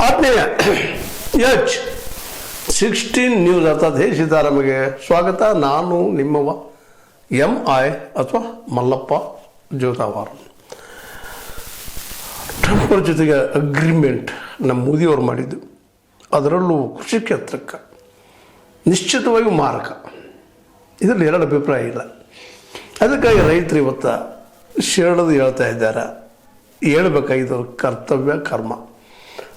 ಆತ್ಮೀಯ H16 news ಅರ್ಥಾತ್ ಹೇ ಸೀತಾರಾಮಗೆ ಸ್ವಾಗತ. ನಾನು ನಿಮ್ಮವ MI ಅಥವಾ ಮಲ್ಲಪ್ಪ ಜೋತಾವಾರ. ಟ್ರಂಪ್ ಅವ್ರ ಜೊತೆಗೆ ಅಗ್ರಿಮೆಂಟ್ ನಮ್ಮ ಮೋದಿಯವರು ಮಾಡಿದ್ದು, ಅದರಲ್ಲೂ ಕೃಷಿ ಕ್ಷೇತ್ರಕ್ಕೆ ನಿಶ್ಚಿತವಾಗಿ ಮಾರಕ. ಇದರಲ್ಲಿ ಎರಡು ಅಭಿಪ್ರಾಯ ಇಲ್ಲ. ಅದಕ್ಕಾಗಿ ರೈತರು ಇವತ್ತು ಶರಣದು ಹೇಳ್ತಾ ಇದ್ದಾರೆ, ಹೇಳ್ಬೇಕಾಗಿದ್ದು ಕರ್ತವ್ಯ ಕರ್ಮ.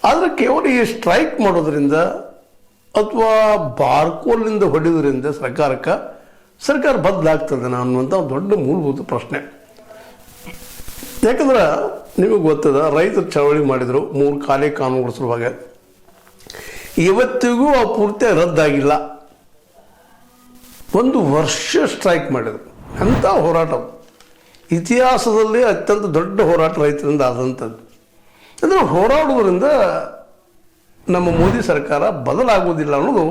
ಆದರೆ ಕೇವಲ ಈ ಸ್ಟ್ರೈಕ್ ಮಾಡೋದ್ರಿಂದ ಅಥವಾ ಬಾರ್ಕೋಲ್ನಿಂದ ಹೊಡೆಯೋದ್ರಿಂದ ಸರ್ಕಾರ ಬದಲಾಗ್ತದೆ ಅನ್ನುವಂಥ ಒಂದು ದೊಡ್ಡ ಮೂಲಭೂತ ಪ್ರಶ್ನೆ. ಯಾಕಂದ್ರೆ ನಿಮಗೆ ಗೊತ್ತದ, ರೈತರು ಚಳವಳಿ ಮಾಡಿದರು 3 ಕಾಲೇ ಕಾನೂನುಗಳ ಸಲುವಾಗಿ. ಇವತ್ತಿಗೂ ಆ ಪೂರ್ತಿ ರದ್ದಾಗಿಲ್ಲ. 1 ವರ್ಷ ಸ್ಟ್ರೈಕ್ ಮಾಡಿದರು. ಅಂಥ ಹೋರಾಟ ಇತಿಹಾಸದಲ್ಲಿ ಅತ್ಯಂತ ದೊಡ್ಡ ಹೋರಾಟ ರೈತರಿಂದ ಆದಂಥದ್ದು. ಅಂದರೆ ಹೋರಾಡೋದ್ರಿಂದ ನಮ್ಮ ಮೋದಿ ಸರ್ಕಾರ ಬದಲಾಗುವುದಿಲ್ಲ ಅನ್ನೋದು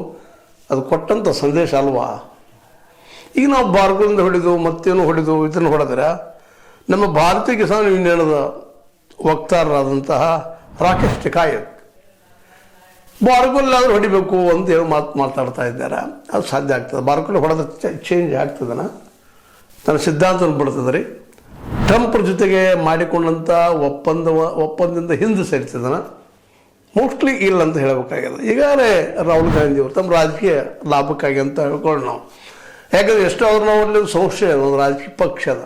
ಅದು ಕೊಟ್ಟಂಥ ಸಂದೇಶ ಅಲ್ವಾ. ಈಗ ನಾವು ಬಾರ್ಗೋಲಿಂದ ಹೊಡೆದು ಮತ್ತೇನು ಹೊಡೆದು ಇದನ್ನು ಹೊಡೆದ್ರೆ ನಮ್ಮ ಭಾರತೀಯ ಕಿಸಾನ್ ಯೂನಿಯನ್ದ ವಕ್ತಾರರಾದಂತಹ ರಾಕೇಶ್ ಟಿಕಾಯತ್ ಬಾರ್ಗೋಲ್ಲಾದ್ರೂ ಹೊಡಿಬೇಕು ಅಂತ ಹೇಳಿ ಮಾತಾಡ್ತಾ ಇದ್ದಾರೆ. ಅದು ಸಾಧ್ಯ ಆಗ್ತದೆ. ಬಾರ್ಗೋಲ್ ಹೊಡೆದ್ರೆ ಚೇಂಜ್ ಆಗ್ತದನ ನನ್ನ ಸಿದ್ಧಾಂತವನ್ನು ಬಿಡ್ತದೆ ರೀ. ಟ್ರಂಪ್ ಜೊತೆಗೆ ಮಾಡಿಕೊಂಡಂಥ ಒಪ್ಪಂದದಿಂದ ಹಿಂದೆ ಸರಿತದನ ಮೋಸ್ಟ್ಲಿ ಇಲ್ಲ ಅಂತ ಹೇಳಬೇಕಾಗ್ಯದ. ಈಗಾಗಲೇ ರಾಹುಲ್ ಗಾಂಧಿ ಅವರು ತಮ್ಮ ರಾಜಕೀಯ ಲಾಭಕ್ಕಾಗಿ ಅಂತ ಹೇಳ್ಕೊಂಡು ನಾವು, ಯಾಕಂದರೆ ಎಷ್ಟೋ ಅವ್ರು ನಾವು ಅಲ್ಲಿ ಸಂಶಯ ಒಂದು ರಾಜಕೀಯ ಪಕ್ಷ ಅದ.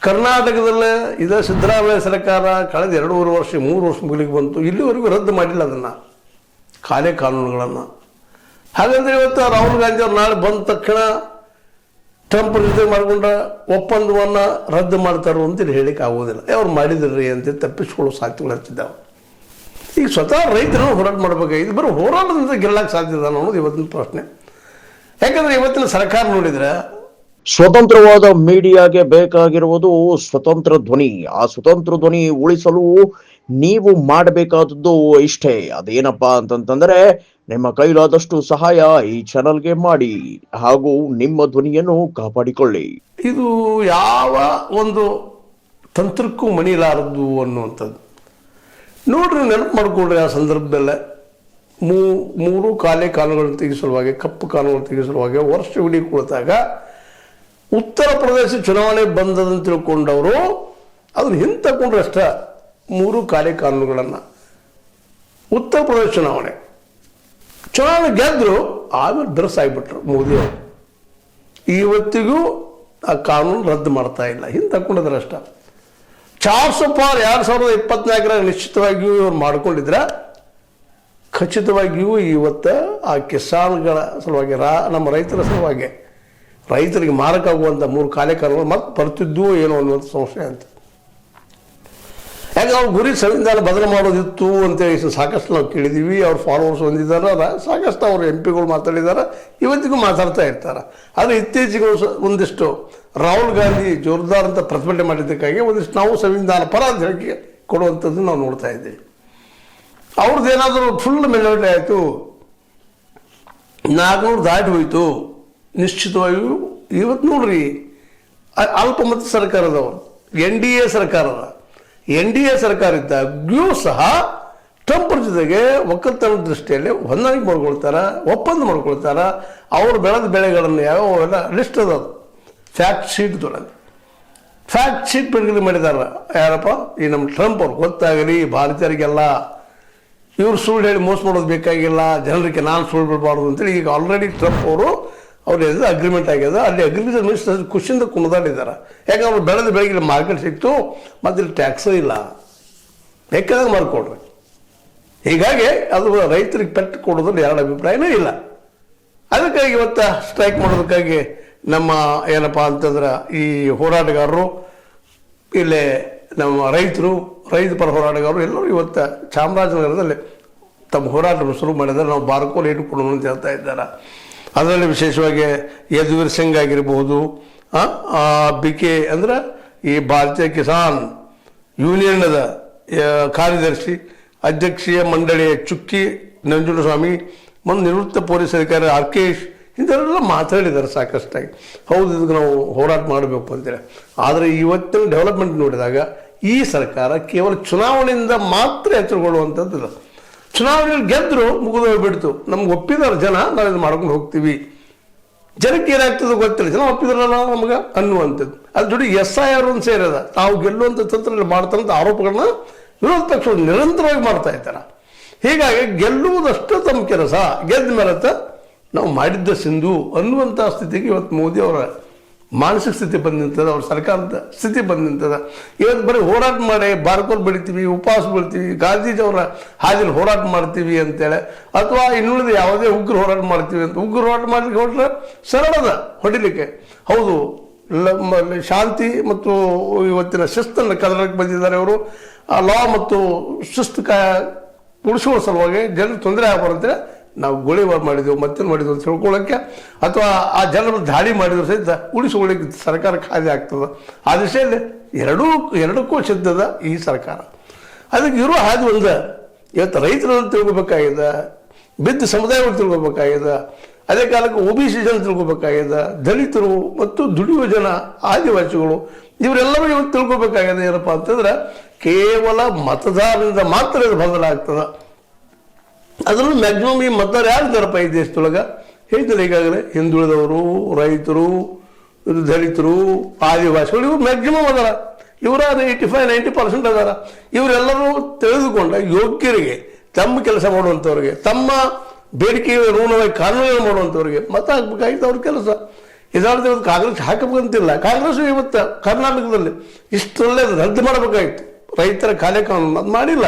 ಕರ್ನಾಟಕದಲ್ಲೇ ಇದೇ ಸಿದ್ದರಾಮಯ್ಯ ಸರ್ಕಾರ ಕಳೆದ 2.5 ವರ್ಷ 3 ವರ್ಷ ಮುಗಿಲಿಕ್ಕೆ ಬಂತು, ಇಲ್ಲಿವರೆಗೂ ರದ್ದು ಮಾಡಿಲ್ಲ ಅದನ್ನು ಕಾಲೇ ಕಾನೂನುಗಳನ್ನು. ಹಾಗಂದ್ರೆ ಇವತ್ತು ರಾಹುಲ್ ಗಾಂಧಿ ಅವ್ರು ನಾಳೆ ಬಂದ ತಕ್ಷಣ ಟ್ರಂಪ್ ಜೊತೆ ಮಾಡಿಕೊಂಡ ಒಪ್ಪಂದವನ್ನು ರದ್ದು ಮಾಡ್ತಾರೋ ಅಂತೇಳಿ ಹೇಳಿಕ್ಕೆ ಆಗೋದಿಲ್ಲ. ಅವ್ರು ಮಾಡಿದ್ರಿ ಅಂತ ತಪ್ಪಿಸ್ಕೊಳ್ಳೋ ಸಾಧ್ಯತೆಗಳು ಹಚ್ಚಿದ್ದಾವೆ. ಈಗ ಸ್ವತಃ ರೈತರು ಹೋರಾಟ ಮಾಡಬೇಕಾಗಿದೆ. ಬರೀ ಹೋರಾಟದಿಂದ ಗೆಲ್ಲಕ್ಕೆ ಸಾಧ್ಯದ ಅನ್ನೋದು ಇವತ್ತಿನ ಪ್ರಶ್ನೆ. ಯಾಕಂದ್ರೆ ಇವತ್ತಿನ ಸರ್ಕಾರ ನೋಡಿದ್ರೆ ಸ್ವತಂತ್ರವಾದ ಮೀಡಿಯಾಗೆ ಬೇಕಾಗಿರುವುದು ಸ್ವತಂತ್ರ ಧ್ವನಿ. ಆ ಸ್ವತಂತ್ರ ಧ್ವನಿ ಉಳಿಸಲು ನೀವು ಮಾಡಬೇಕಾದದ್ದು ಇಷ್ಟೇ. ಅದೇನಪ್ಪಾ ಅಂತಂತಂದ್ರೆ ನಿಮ್ಮ ಕೈಲಾದಷ್ಟು ಸಹಾಯ ಈ ಚಾನಲ್ಗೆ ಮಾಡಿ ಹಾಗೂ ನಿಮ್ಮ ಧ್ವನಿಯನ್ನು ಕಾಪಾಡಿಕೊಳ್ಳಿ. ಇದು ಯಾವ ಒಂದು ತಂತ್ರಕ್ಕೂ ಮಣಿಲಾರದು ಅನ್ನುವಂಥದ್ದು ನೋಡ್ರಿ. ನೆನಪು ಮಾಡ್ಕೊಳ್ರಿ, ಆ ಸಂದರ್ಭದಲ್ಲೇ 3 ಕಾಲೇ ಕಾನೂನುಗಳನ್ನು ತೆಗೆಸಲುವಾಗಿ, ಕಪ್ಪು ಕಾನೂನುಗಳನ್ನು ತೆಗೆಸಲುವಾಗಿ ವರ್ಷವಿಡೀ ಕುಳಿತಾಗ ಉತ್ತರ ಪ್ರದೇಶ ಚುನಾವಣೆ ಬಂದದಂತ ತಿಳ್ಕೊಂಡವರು ಅದನ್ನು ಹಿಂತಕೊಂಡ್ರೆ ಅಷ್ಟ 3 ಕಾಲೇ ಕಾನೂನುಗಳನ್ನು. ಉತ್ತರ ಪ್ರದೇಶ ಚುನಾವಣೆ ಗೆದ್ದರು, ಆಮೇಲೆ ಬೆರಸಾಗಿಬಿಟ್ರು ಮೋದಿಯವರು. ಇವತ್ತಿಗೂ ಆ ಕಾನೂನು ರದ್ದು ಮಾಡ್ತಾ ಇಲ್ಲ, ಹಿಂತಕೊಂಡಿದ್ರೆ ಅಷ್ಟ. 400 ಪಾರ್ 2024 ನಿಶ್ಚಿತವಾಗಿಯೂ ಇವ್ರು ಮಾಡ್ಕೊಂಡಿದ್ರೆ ಖಚಿತವಾಗಿಯೂ ಇವತ್ತು ಆ ಕಿಸಾನ್ಗಳ ಸಲುವಾಗಿ, ನಮ್ಮ ರೈತರ ಸಲುವಾಗಿ, ರೈತರಿಗೆ ಮಾರಕಾಗುವಂಥ 3 ಕಾಲೇ ಕಾನೂನು ಮತ್ತೆ ಬರ್ತಿದ್ವು ಏನೋ ಅನ್ನುವಂಥ ಸಂಶಯ ಅಂತ. ಯಾಕೆ ಅವ್ರ ಗುರಿ ಸಂವಿಧಾನ ಬದಲು ಮಾಡೋದಿತ್ತು ಅಂತೇಳಿ ಸಾಕಷ್ಟು ನಾವು ಕೇಳಿದ್ದೀವಿ. ಅವ್ರ ಫಾಲೋವರ್ಸ್ ಹೊಂದಿದ್ದಾರೆ, ಸಾಕಷ್ಟು ಅವ್ರ MP ಗಳು ಮಾತಾಡಿದ್ದಾರೆ, ಇವತ್ತಿಗೂ ಮಾತಾಡ್ತಾ ಇರ್ತಾರೆ. ಆದರೆ ಇತ್ತೀಚೆಗೆ ಒಂದಿಷ್ಟು ರಾಹುಲ್ ಗಾಂಧಿ ಜೋರ್ದಾರ್ ಅಂತ ಪ್ರತಿಭಟನೆ ಮಾಡಿದ್ದಕ್ಕಾಗಿ ಒಂದಿಷ್ಟು ನಾವು ಸಂವಿಧಾನ ಪರ ಅಂತ ಹೇಳಿಕೆ ಕೊಡುವಂಥದ್ದು ನಾವು ನೋಡ್ತಾ ಇದ್ದೀವಿ. ಅವ್ರದ್ದು ಏನಾದರೂ ಫುಲ್ ಮೆಜಾರಿಟಿ ಆಯಿತು, 400 ದಾಟಿ ಹೋಯಿತು, ನಿಶ್ಚಿತವಾಗಿಯೂ ಇವತ್ತು ನೋಡ್ರಿ ಅಲ್ಪಮತ ಸರ್ಕಾರದವರು NDA ಸರ್ಕಾರದ NDA ಸರ್ಕಾರ ಇದ್ದಾಗ್ಯೂ ಸಹ ಟ್ರಂಪ್ ಜೊತೆಗೆ ಒಕ್ಕಲ್ತನ ದೃಷ್ಟಿಯಲ್ಲಿ ಹೊಂದಾಣಿಕೆ ಮಾಡ್ಕೊಳ್ತಾರೆ, ಒಪ್ಪಂದ ಮಾಡ್ಕೊಳ್ತಾರೆ. ಅವರು ಬೆಳೆದ ಬೆಳೆಗಳನ್ನು ಯಾವೆಲ್ಲ ಲಿಸ್ಟ್ ಅದ, ಫ್ಯಾಕ್ಟ್ ಶೀಟ್ದೊಳಗೆ ಫ್ಯಾಕ್ಟ್ ಶೀಟ್ ಬಿಡುಗಡೆ ಮಾಡಿದಾರ. ಯಾರಪ್ಪ? ಈ ನಮ್ಮ ಟ್ರಂಪ್ ಅವ್ರು. ಗೊತ್ತಾಗಲಿ ಭಾರತೀಯರಿಗೆಲ್ಲ ಇವ್ರು ಸುಳ್ಳು ಹೇಳಿ ಮೋಸ ಮಾಡೋದು ಬೇಕಾಗಿಲ್ಲ, ಜನರಿಗೆ ನಾನು ಸುಳ್ಳು ಬಿಡಬಾರ್ದು ಅಂತೇಳಿ ಈಗ ಆಲ್ರೆಡಿ ಟ್ರಂಪ್ ಅವರು ಅವ್ರು ಅಗ್ರಿಮೆಂಟ್ ಆಗ್ಯದ. ಅಲ್ಲಿ ಅಗ್ರಿಕಲ್ಚರ್ ಮಿನಿಸ್ಟರ್ ಖುಷಿಯಿಂದ ಕುಣಿದಾಡಿದ್ದಾರೆ. ಯಾಕಂದ್ರೆ ಅವ್ರು ಬೆಳೆದ ಬೆಳೆಗಿಲ್ಲ ಮಾರ್ಕೆಟ್ ಸಿಕ್ತು, ಮತ್ತು ಇಲ್ಲಿ ಟ್ಯಾಕ್ಸೂ ಇಲ್ಲ, ಬೇಕಾದಾಗ ಮಾರ್ಕೊಡ್ರಿ. ಹೀಗಾಗಿ ಅದು ರೈತರಿಗೆ ಪೆಟ್ಟು ಕೊಡೋದ್ರಲ್ಲಿ ಎರಡು ಅಭಿಪ್ರಾಯನೇ ಇಲ್ಲ. ಅದಕ್ಕಾಗಿ ಇವತ್ತು ಸ್ಟ್ರೈಕ್ ಮಾಡೋದಕ್ಕಾಗಿ ನಮ್ಮ ಏನಪ್ಪ ಅಂತಂದ್ರೆ ಈ ಹೋರಾಟಗಾರರು, ಇಲ್ಲೇ ನಮ್ಮ ರೈತರು, ರೈತ ಪರ ಹೋರಾಟಗಾರರು ಎಲ್ಲರೂ ಇವತ್ತು ಚಾಮರಾಜನಗರದಲ್ಲಿ ತಮ್ಮ ಹೋರಾಟವನ್ನು ಶುರು ಮಾಡಿದ್ದಾರೆ. ನಾವು ಬಾರ್ಕೋಲ್ ಇಟ್ಕೊಂಡು ಅಂತ ಹೇಳ್ತಾ ಇದ್ದಾರೆ. ಅದರಲ್ಲಿ ವಿಶೇಷವಾಗಿ ಯದುವೀರ್ ಸಿಂಗ್ ಆಗಿರ್ಬೋದು, BK ಅಂದ್ರೆ ಈ ಭಾರತೀಯ ಕಿಸಾನ್ ಯೂನಿಯನ್ದ ಕಾರ್ಯದರ್ಶಿ, ಅಧ್ಯಕ್ಷೀಯ ಮಂಡಳಿಯ ಚುಕ್ಕಿ ನಂಜುಂಡಸ್ವಾಮಿ, ಮತ್ತು ನಿವೃತ್ತ ಪೊಲೀಸ್ ಅಧಿಕಾರಿ ರಾಕೇಶ್, ಇಂಥವರೆಲ್ಲ ಮಾತಾಡಿದ್ದಾರೆ ಸಾಕಷ್ಟಾಗಿ. ಹೌದು, ಇದಕ್ಕೆ ನಾವು ಹೋರಾಟ ಮಾಡಬೇಕು ಅಂತೇಳಿ. ಆದರೆ ಇವತ್ತಿನ ಡೆವಲಪ್ಮೆಂಟ್ ನೋಡಿದಾಗ ಈ ಸರ್ಕಾರ ಕೇವಲ ಚುನಾವಣೆಯಿಂದ ಮಾತ್ರ ಎಚ್ಚರಗೊಳ್ಳುವಂಥದ್ದು. ಚುನಾವಣೆಯಲ್ಲಿ ಗೆದ್ದರು ಮುಗಿದು ಹೋಗ್ಬಿಡ್ತು, ನಮ್ಗೆ ಒಪ್ಪಿದಾರ ಜನ, ನಾವು ಇದು ಮಾಡ್ಕೊಂಡು ಹೋಗ್ತೀವಿ. ಜನಕ್ಕೆ ಏನಾಗ್ತದೆ ಗೊತ್ತಿಲ್ಲ, ಜನ ಒಪ್ಪಿದ್ರಲ್ಲ ನಮ್ಗೆ ಅನ್ನುವಂಥದ್ದು. ಅದ್ರ ಜೊತೆ SIR ಒಂದು ಸೇರದ, ತಾವು ಗೆಲ್ಲುವಂಥ ತಂತ್ರ ಮಾಡ್ತಾರಂಥ ಆರೋಪಗಳನ್ನ ವಿರೋಧ ಪಕ್ಷಗಳು ನಿರಂತರವಾಗಿ ಮಾಡ್ತಾ ಇದ್ದಾರೆ. ಹೀಗಾಗಿ ಗೆಲ್ಲುವುದಷ್ಟು ತಮ್ಮ ಕೆಲಸ, ಗೆದ್ದ ಮೇಲೆ ನಾವು ಮಾಡಿದ್ದ ಸಿಂಧು ಅನ್ನುವಂಥ ಸ್ಥಿತಿಗೆ ಇವತ್ತು ಮೋದಿ ಅವರ ಮಾನಸಿಕ ಸ್ಥಿತಿ ಬಂದು ನಿಂತದ, ಅವ್ರ ಸರ್ಕಾರದ ಸ್ಥಿತಿ ಬಂದು ನಿಂತದ. ಇವತ್ತು ಬರೀ ಹೋರಾಟ ಮಾಡಿ ಬಾರ್ಕೋರ್ ಬೆಳಿತೀವಿ, ಉಪವಾಸ ಬೆಳಿತೀವಿ, ಗಾಂಧೀಜಿಯವರ ಹಾದಿಯಲ್ಲಿ ಹೋರಾಟ ಮಾಡ್ತೀವಿ ಅಂತೇಳಿ, ಅಥವಾ ಇನ್ನುಳಿದ ಯಾವುದೇ ಉಗ್ರ ಹೋರಾಟ ಮಾಡ್ತೀವಿ ಅಂತ ಉಗ್ರ ಹೋರಾಟ ಮಾಡಲಿಕ್ಕೆ ಹೊರಟ್ರೆ ಸರಳದ ಹೊಡಿಲಿಕ್ಕೆ. ಹೌದು, ಶಾಂತಿ ಮತ್ತು ಇವತ್ತಿನ ಶಿಸ್ತನ್ನು ಕದಲಕ್ಕೆ ಬಂದಿದ್ದಾರೆ ಅವರು. ಲಾ ಮತ್ತು ಶಿಸ್ತು ಉಳಿಸುವ ಸಲುವಾಗಿ ಜನರು ತೊಂದರೆ ಆಗಬಾರಂತೇಳಿ ನಾವು ಗೋಳಿಬಾರ್ ಮಾಡಿದೆವು, ಮತ್ತೇನು ಮಾಡಿದೆವು ಅಂತ ತಿಳ್ಕೊಳ್ಳೋಕ್ಕೆ, ಅಥವಾ ಆ ಜನರು ದಾಳಿ ಮಾಡಿದ್ರು ಸಹಿತ ಉಳಿಸ್ಕೊಳ್ಳಿಕ್ಕೆ ಸರ್ಕಾರಕ್ಕೆ ಹಾದಿ ಆಗ್ತದೆ. ಆ ದಿಶೆಯಲ್ಲಿ ಎರಡಕ್ಕೂ ಸಿದ್ಧದ ಈ ಸರ್ಕಾರ. ಅದಕ್ಕೆ ಇರೋ ಹಾದಿ ಒಂದ. ಇವತ್ತು ರೈತರನ್ನು ತಿಳ್ಕೊಬೇಕಾಗಿದೆ, ಬಿದ್ದ ಸಮುದಾಯಗಳು ತಿಳ್ಕೊಬೇಕಾಗಿದೆ, ಅದೇ ಕಾಲಕ್ಕೆ OBC ಜನ ತಿಳ್ಕೊಬೇಕಾಗಿದೆ, ದಲಿತರು ಮತ್ತು ದುಡಿಯುವ ಜನ, ಆದಿವಾಸಿಗಳು, ಇವರೆಲ್ಲರೂ ಇವತ್ತು ತಿಳ್ಕೊಬೇಕಾಗಿದೆ. ಏನಪ್ಪ ಅಂತಂದ್ರೆ ಕೇವಲ ಮತದಾರರಿಂದ ಮಾತ್ರ ಇದು ಬದಲಾಗ್ತದೆ. ಅದರಲ್ಲೂ ಮ್ಯಾಕ್ಸಿಮಮ್ ಈ ಮತದಾರ ಯಾರಿದ್ದಾರಪ್ಪ ಈ ದೇಶದೊಳಗೆ ಹೇಳ್ತಾರೆ ಈಗಾಗಲೇ, ಹಿಂದುಳಿದವರು, ರೈತರು, ದಲಿತರು, ಆದಿವಾಸಿಗಳು, ಇವರು ಮ್ಯಾಕ್ಸಿಮಮ್ ಅದಾರ. ಇವರ 85-90% ಅದಾರ. ಇವರೆಲ್ಲರೂ ತಿಳಿದುಕೊಂಡ ಯೋಗ್ಯರಿಗೆ, ತಮ್ಮ ಕೆಲಸ ಮಾಡುವಂಥವ್ರಿಗೆ, ತಮ್ಮ ಬೇಡಿಕೆ ಅನುಗುಣವಾಗಿ ಕಾನೂನುಗಳು ಮಾಡುವಂಥವ್ರಿಗೆ ಮತ ಹಾಕ್ಬೇಕಾಗಿತ್ತು ಅವ್ರ ಕೆಲಸ. ಇದಾದ್ರೆ ಇವತ್ತು ಕಾಂಗ್ರೆಸ್ ಹಾಕಬೇಕಂತಿಲ್ಲ. ಕಾಂಗ್ರೆಸ್ ಇವತ್ತು ಕರ್ನಾಟಕದಲ್ಲಿ ಇಷ್ಟರಲ್ಲೇ ರದ್ದು ಮಾಡಬೇಕಾಗಿತ್ತು ರೈತರ ಕಾಲೆ ಕಾನೂನು, ಅದು ಮಾಡಿಲ್ಲ.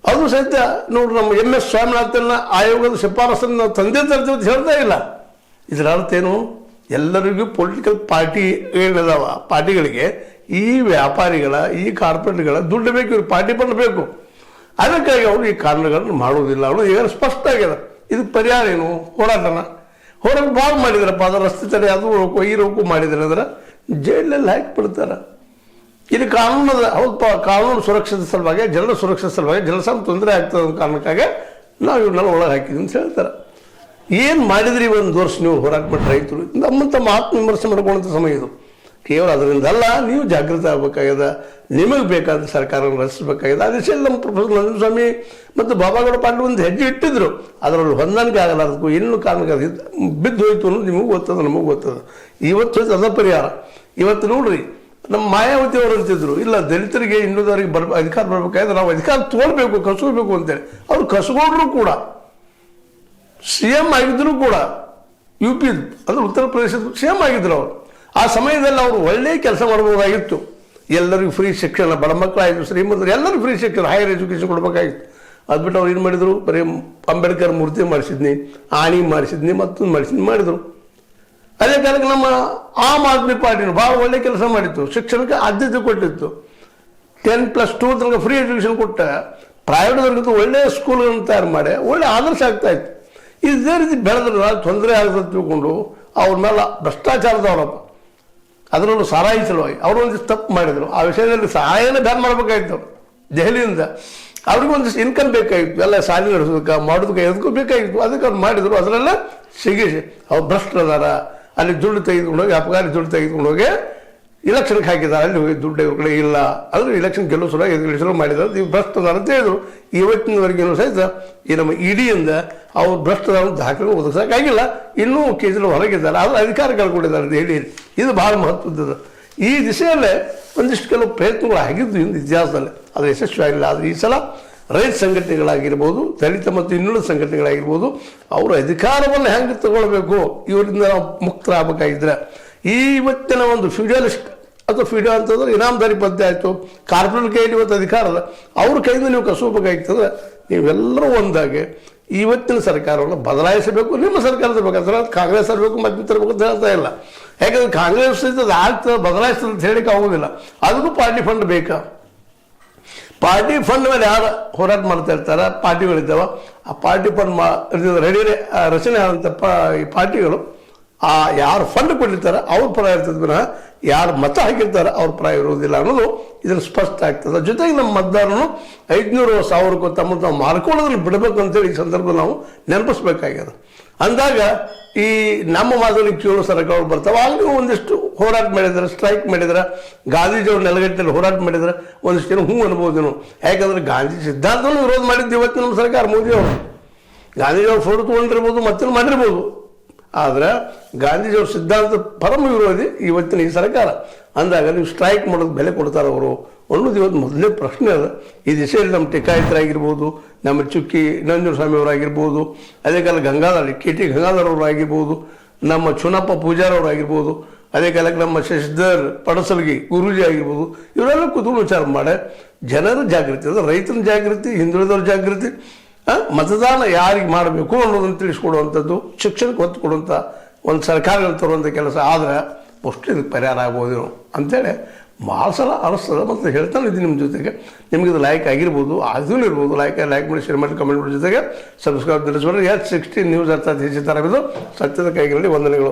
ಅದು ಸಹಿತ ನೋಡ್ರಿ, ನಮ್ಮ MS ಸ್ವಾಮಿನಾಥನ್ನ ಆಯೋಗದ ಶಿಫಾರಸನ್ನು ನಾವು ತಂದೆ ತರ್ತೀವಿ ಅಂತ ಹೇಳ್ತಾ ಇಲ್ಲ. ಇದರ ಅರ್ಥ ಏನು? ಎಲ್ಲರಿಗೂ ಪೊಲಿಟಿಕಲ್ ಪಾರ್ಟಿ ಏನಿದಾವ, ಪಾರ್ಟಿಗಳಿಗೆ ಈ ವ್ಯಾಪಾರಿಗಳ, ಈ ಕಾರ್ಪೊರೇಟ್ಗಳ ದುಡ್ಡು ಬೇಕು, ಇವ್ರು ಪಾರ್ಟಿ ಫಂಡ್ ಬೇಕು. ಅದಕ್ಕಾಗಿ ಅವರು ಈ ಕಾರಣಗಳನ್ನು ಮಾಡುವುದಿಲ್ಲ. ಅವರು ಈಗ ಸ್ಪಷ್ಟ ಆಗ್ಯದ. ಇದಕ್ಕೆ ಪರಿಹಾರ ಏನು? ಹೋರಾಟ ಭಾಳ ಮಾಡಿದ್ರಪ್ಪ, ಅದರ ರಸ್ತೆ ತಡೆ ಅದು ರೋಕು ಈ ರೋಕು ಮಾಡಿದ್ರೆ ಅಂದ್ರೆ ಜೈಲಲ್ಲಿ ಹಾಕಿಬಿಡ್ತಾರೆ. ಇದು ಕಾನೂನದ, ಹೌದಪ್ಪ, ಕಾನೂನು ಸುರಕ್ಷತೆ ಸಲುವಾಗಿ, ಜನರ ಸುರಕ್ಷತೆ ಸಲುವಾಗಿ, ಜನಸಾಮಾನ್ಯ ತೊಂದರೆ ಆಗ್ತದೆ ಅನ್ನೋ ಕಾರಣಕ್ಕಾಗಿ ನಾವು ಇವನ್ನೆಲ್ಲ ಒಳಗೆ ಹಾಕಿದ್ವಿ ಅಂತ ಹೇಳ್ತಾರೆ. ಏನು ಮಾಡಿದ್ರಿ ಒಂದು ವರ್ಷ ನೀವು ಹೋರಾಟ ಮಾಡಿ ರೈತರು? ತಮ್ಮ ಆತ್ಮವಿಮರ್ಶೆ ಮಾಡ್ಕೊಳ್ಳುವಂಥ ಸಮಯ ಇದು. ಕೇವಲ ಅದರಿಂದಲ್ಲ, ನೀವು ಜಾಗೃತಿ ಆಗಬೇಕಾಗ್ಯದ, ನಿಮಗೆ ಬೇಕಾದ ಸರ್ಕಾರವನ್ನು ರಚಿಸಬೇಕಾಗಿದೆ. ಆ ದಿಶೆಯಲ್ಲಿ ನಮ್ಮ ಪ್ರೊಫೆಸರ್ ನಂಜನಸ್ವಾಮಿ ಮತ್ತು ಬಾಬಾಗೌಡ ಪಾಟೀಲ್ ಒಂದು ಹೆಜ್ಜೆ ಇಟ್ಟಿದ್ರು. ಅದರಲ್ಲಿ ಹೊಂದಾಣಿಕೆ ಆಗಲ್ಲ, ಅದಕ್ಕೂ ಇನ್ನೂ ಕಾರಣಕ್ಕೆ ಬಿದ್ದು ಹೋಯ್ತು ಅನ್ನೋದು ನಿಮಗೂ ಗೊತ್ತದ, ನಮಗೂ ಗೊತ್ತದ. ಇವತ್ತು ಅದ ಪರಿಹಾರ. ಇವತ್ತು ನೋಡ್ರಿ, ನಮ್ಮ ಮಾಯಾವತಿ ಅವರು ಅಂತಿದ್ರು, ಇಲ್ಲ ದಲಿತರಿಗೆ ಇನ್ನೂದವರಿಗೆ ಅಧಿಕಾರ ಬರಬೇಕಾದ್ರೆ ನಾವು ಅಧಿಕಾರ ತೋಳ್ಬೇಕು, ಕಸ್ಕೋಬೇಕು ಅಂತೇಳಿ. ಅವ್ರು ಕಸ್ಕೊಂಡ್ರು ಕೂಡ, CM ಆಗಿದ್ರು ಕೂಡ, UP ಅಂದ್ರೆ ಉತ್ತರ ಪ್ರದೇಶದ CM ಆಗಿದ್ರು ಅವರು. ಆ ಸಮಯದಲ್ಲಿ ಅವರು ಒಳ್ಳೆಯ ಕೆಲಸ ಮಾಡ್ಬೋದಾಗಿತ್ತು. ಎಲ್ಲರಿಗೂ ಫ್ರೀ ಶಿಕ್ಷಣ, ಬಡ ಮಕ್ಕಳಾಯಿತು, ಶ್ರೀಮಂತರು ಎಲ್ಲರಿಗೂ ಫ್ರೀ ಶಿಕ್ಷಣ, ಹೈಯರ್ ಎಜುಕೇಷನ್ ಕೊಡ್ಬೇಕಾಗಿತ್ತು. ಅದು ಬಿಟ್ಟು ಅವ್ರು ಏನು ಮಾಡಿದರು? ಬರೀ ಅಂಬೇಡ್ಕರ್ ಮೂರ್ತಿ ಮಾಡಿಸಿದ್ನಿ, ಆಣಿ ಮಾಡಿಸಿದ್ನಿ, ಮತ್ತೊಂದು ಮಾಡಿದ್ರು. ಅದೇ ಕಾಲಕ್ಕೆ ನಮ್ಮ ಆಮ್ ಆದ್ಮಿ ಪಾರ್ಟಿನೂ ಭಾಳ ಒಳ್ಳೆ ಕೆಲಸ ಮಾಡಿತ್ತು, ಶಿಕ್ಷಣಕ್ಕೆ ಆದ್ಯತೆ ಕೊಟ್ಟಿತ್ತು. 10+2 ತನಕ ಫ್ರೀ ಎಜುಕೇಷನ್ ಕೊಟ್ಟ, ಪ್ರೈವೇಟ್ದವ್ರಿಗಿಂತ ಒಳ್ಳೆಯ ಸ್ಕೂಲ್ಗಳನ್ನು ತಯಾರು ಮಾಡಿ ಒಳ್ಳೆ ಆದರ್ಶ ಆಗ್ತಾ ಇತ್ತು. ಇದೇ ರೀತಿ ಬೆಳೆದ್ರೆ ತೊಂದರೆ ಆಗ್ತದೆ ತಿಳ್ಕೊಂಡು ಅವ್ರ ಮೇಲೆ ಭ್ರಷ್ಟಾಚಾರದವರಪ್ಪ, ಅದರಲ್ಲೂ ಸಾರಾಯಿ ಸಲುವಾಗಿ ಅವರು ಒಂದಿಷ್ಟು ತಪ್ಪು ಮಾಡಿದರು. ಆ ವಿಷಯದಲ್ಲಿ ಸಹಾಯನೇ ಬ್ಯಾನ್ ಮಾಡಬೇಕಾಗಿತ್ತು ದೆಹಲಿಯಿಂದ. ಅವ್ರಿಗೂ ಒಂದಿಷ್ಟು ಇನ್ಕಮ್ ಬೇಕಾಗಿತ್ತು, ಎಲ್ಲ ಸಾಲಿ ನಡೆಸೋದಕ್ಕೆ, ಮಾಡೋದಕ್ಕೆ, ಎದಕ್ಕೂ ಬೇಕಾಗಿತ್ತು. ಅದಕ್ಕೆ ಅವ್ರು ಮಾಡಿದರು. ಅದರಲ್ಲ ಸಿಗಿಸಿ ಅವ್ರು ಭ್ರಷ್ಟದಾರ, ಅಲ್ಲಿ ದುಡ್ಡು ತೆಗೆದುಕೊಂಡು ಹೋಗಿ, ಅಪಘಾತ ದುಡ್ಡು ತೆಗೆದುಕೊಂಡು ಹೋಗಿ ಇಲೆಕ್ಷನ್ಗೆ ಹಾಕಿದ್ದಾರೆ. ಅಲ್ಲಿ ಹೋಗಿ ದುಡ್ಡು ಇವ್ರ ಕಡೆ ಇಲ್ಲ, ಆದರೆ ಇಲೆಕ್ಷನ್ ಗೆಲ್ಲೋ ಸಲ ಎದುರಿಸಲು ಮಾಡಿದ್ದಾರೆ. ಇವು ಭ್ರಷ್ಟದಾರ ಅಂತ ಹೇಳಿದ್ರು. ಇವತ್ತಿನವರೆಗೇನು ಸಹಿತ ಈ ನಮ್ಮ ಇಡಿಯಿಂದ ಅವ್ರು ಭ್ರಷ್ಟದಾರ ದಾಖಲೆ ಒದಗಿಸೋಕ್ಕಾಗಿಲ್ಲ. ಇನ್ನೂ ಕೇಜ್ರಿವಾಲ್ ಹೊರಗಿದ್ದಾರೆ, ಆದರೆ ಅಧಿಕಾರ ಕಳ್ಕೊಂಡಿದ್ದಾರೆ ಅಂತ ಹೇಳಿ. ಇದು ಭಾಳ ಮಹತ್ವದ್ದು. ಈ ದಿಶೆಯಲ್ಲೇ ಒಂದಿಷ್ಟು ಕೆಲವು ಪ್ರಯತ್ನಗಳು ಆಗಿದ್ದು ಹಿಂದೆ ಇತಿಹಾಸದಲ್ಲಿ, ಅದು ಯಶಸ್ವಿ ಆಗಿಲ್ಲ. ಆದರೆ ಈ ಸಲ ರೈತ ಸಂಘಟನೆಗಳಾಗಿರ್ಬೋದು, ದಲಿತ ಮತ್ತು ಇನ್ನುಳಿದ ಸಂಘಟನೆಗಳಾಗಿರ್ಬೋದು, ಅವರು ಅಧಿಕಾರವನ್ನು ಹೆಂಗೆ ತಗೊಳ್ಬೇಕು, ಇವರಿಂದ ನಾವು ಮುಕ್ತರಾಗಬೇಕಾಗಿದ್ರೆ ಇವತ್ತಿನ ಒಂದು ಫ್ಯೂಡಲಿಸ್ಟ್ ಅಥವಾ ಫ್ಯೂಡಲ್ ಅಂತಂದ್ರೆ ಇನಾಮದಾರಿ ಪದ್ಧತಿ ಆಯಿತು, ಕಾರ್ಪೊರೇಟ್ ಕೈಯಲ್ಲಿ ಇವತ್ತು ಅಧಿಕಾರ ಅದ, ಅವ್ರ ಕೈಯಿಂದ ನೀವು ಕಸೋಬೇಕಾಗ್ತದೆ. ನೀವೆಲ್ಲರೂ ಒಂದಾಗಿ ಇವತ್ತಿನ ಸರ್ಕಾರವನ್ನು ಬದಲಾಯಿಸಬೇಕು. ನಿಮ್ಮ ಸರ್ಕಾರ ತರಬೇಕಾದ್ರೆ ಕಾಂಗ್ರೆಸ್ ತರಬೇಕು, ಮತ್ತೆ ತರಬೇಕು ಅಂತ ಹೇಳ್ತಾ ಇಲ್ಲ. ಯಾಕಂದ್ರೆ ಕಾಂಗ್ರೆಸ್ ಆಗ್ತದೆ, ಬದಲಾಯಿಸ್ತದೆ ಅಂತ ಹೇಳಿಕ್ಕೆ ಆಗೋದಿಲ್ಲ. ಅದಕ್ಕೂ ಪಾರ್ಟಿ ಫಂಡ್ ಬೇಕಾ? ಪಾರ್ಟಿ ಫಂಡ್ ಮೇಲೆ ಯಾರು ಹೋರಾಟ ಮಾಡ್ತಾ ಇರ್ತಾರೆ, ಪಾರ್ಟಿಗಳಿದ್ದಾವೆ, ಆ ಪಾರ್ಟಿ ಫಂಡ್ ರೆಡಿ ರಚನೆ ಆದಂಥ ಈ ಪಾರ್ಟಿಗಳು ಯಾರು ಫಂಡ್ ಕೊಟ್ಟಿರ್ತಾರೆ ಅವ್ರ ಪರ ಇರ್ತದೆ ವಿನಃ ಯಾರು ಮತ ಹಾಕಿರ್ತಾರೆ ಅವ್ರ ಪರ ಇರೋದಿಲ್ಲ ಅನ್ನೋದು ಇದನ್ನು ಸ್ಪಷ್ಟ ಆಗ್ತದೆ. ಜೊತೆಗೆ ನಮ್ಮ ಮತದಾರನು 500-1000 ತಮ್ಮ ತಾವು ಮಾರ್ಕೊಳ್ಳೋದ್ರಲ್ಲಿ ಬಿಡಬೇಕು ಅಂತೇಳಿ ಈ ಸಂದರ್ಭ ನಾವು ನೆನಪಿಸ್ಬೇಕಾಗ್ಯದ. ಅಂದಾಗ ಈ ನಮ್ಮ ಮಾತಲ್ಲಿ ಕೇಳೋ ಸರ್ಕಾರಗಳು ಬರ್ತಾವೆ. ಆಗಲೂ ಒಂದಿಷ್ಟು ಹೋರಾಟ ಮಾಡಿದ್ರೆ, ಸ್ಟ್ರೈಕ್ ಮಾಡಿದ್ರೆ, ಗಾಂಧೀಜಿಯವ್ರ ನೆಲಗಟ್ಟಲ್ಲಿ ಹೋರಾಟ ಮಾಡಿದ್ರೆ ಒಂದಿಷ್ಟು ಜನ ಅನ್ಬೋದು ನಾವು. ಯಾಕಂದ್ರೆ ಗಾಂಧಿ ಸಿದ್ಧಾಂತವನ್ನು ವಿರೋಧ ಮಾಡಿದ್ದು ಇವತ್ತು ನಮ್ಮ ಸರ್ಕಾರ ಮೋದಿಯವರು. ಗಾಂಧೀಜಿಯವ್ರು ಫೋಟೋ ತೊಗೊಂಡಿರ್ಬೋದು, ಮತ್ತೆ ಮಾಡಿರ್ಬೋದು, ಆದರೆ ಗಾಂಧೀಜಿಯವ್ರ ಸಿದ್ಧಾಂತ ಪರಮ ವಿರೋಧಿ ಇವತ್ತಿನ ಈ ಸರ್ಕಾರ. ಅಂದಾಗ ನೀವು ಸ್ಟ್ರೈಕ್ ಮಾಡೋದು ಬೆಲೆ ಕೊಡ್ತಾರೆ ಅವರು ಅನ್ನೋದು ಇವತ್ತು ಮೊದಲನೇ ಪ್ರಶ್ನೆ ಅದ. ಈ ದಿಶೆಯಲ್ಲಿ ನಮ್ಮ ಟಿಕಾಯಿತರಾಗಿರ್ಬೋದು, ನಮ್ಮ ಚುಕ್ಕಿ ನಂಜುಸ್ವಾಮಿಯವರಾಗಿರ್ಬೋದು, ಅದೇ ಕಾಲ ಗಂಗಾಧರ್ KT ಗಂಗಾಧರ್ ಅವರಾಗಿರ್ಬೋದು, ನಮ್ಮ ಚುನಪ್ಪ ಪೂಜಾರವರಾಗಿರ್ಬೋದು, ಅದೇ ಕಾಲಕ್ಕೆ ನಮ್ಮ ಶಶಿಧರ್ ಪಡಸಲ್ಗಿ ಗುರೂಜಿ ಆಗಿರ್ಬೋದು, ಇವರೆಲ್ಲ ಕೂತ್ಕೊಂಡು ವಿಚಾರ ಮಾಡಿ ಜನರ ಜಾಗೃತಿ, ಅದು ರೈತರ ಜಾಗೃತಿ, ಹಿಂದುಳಿದವ್ರ ಜಾಗೃತಿ, ಮತದಾನ ಯಾರಿಗೆ ಮಾಡಬೇಕು ಅನ್ನೋದನ್ನು ತಿಳಿಸ್ಕೊಡುವಂಥದ್ದು, ಶಿಕ್ಷಣಕ್ಕೆ ಒತ್ತು ಕೊಡುವಂಥ ಒಂದು ಸರ್ಕಾರಗಳು ತರುವಂಥ ಕೆಲಸ ಆದರೆ ಅಷ್ಟು ಇದಕ್ಕೆ ಪರಿಹಾರ ಆಗ್ಬೋದು ಅಂತೇಳಿ ಭಾಳ ಸಲ ಅನಿಸ್ತದೆ. ಮತ್ತು ಹೇಳ್ತಾನೆ ಇದ್ದೀನಿ ನಿಮ್ಮ ಜೊತೆಗೆ. ನಿಮಗೆ ಇದು ಲೈಕ್ ಆಗಿರ್ಬೋದು, ಅದೂ ಇರ್ಬೋದು. ಲೈಕ್ ಮಾಡಿ, ಶೇರ್ ಮಾಡಿ, ಕಮೆಂಟ್ ಮಾಡಿ, ಜೊತೆಗೆ ಸಬ್ಸ್ಕ್ರೈಬ್ ತಿಳಿಸ್ಬಿಡ್ರಿ. H16 ನ್ಯೂಸ್ ಅರ್ಥಾತ್ ಹೆಚ್ಚು ಥರ ಇದು ಸತ್ಯದ ಕೈಗಳಲ್ಲಿ ವಂದನೆಗಳು.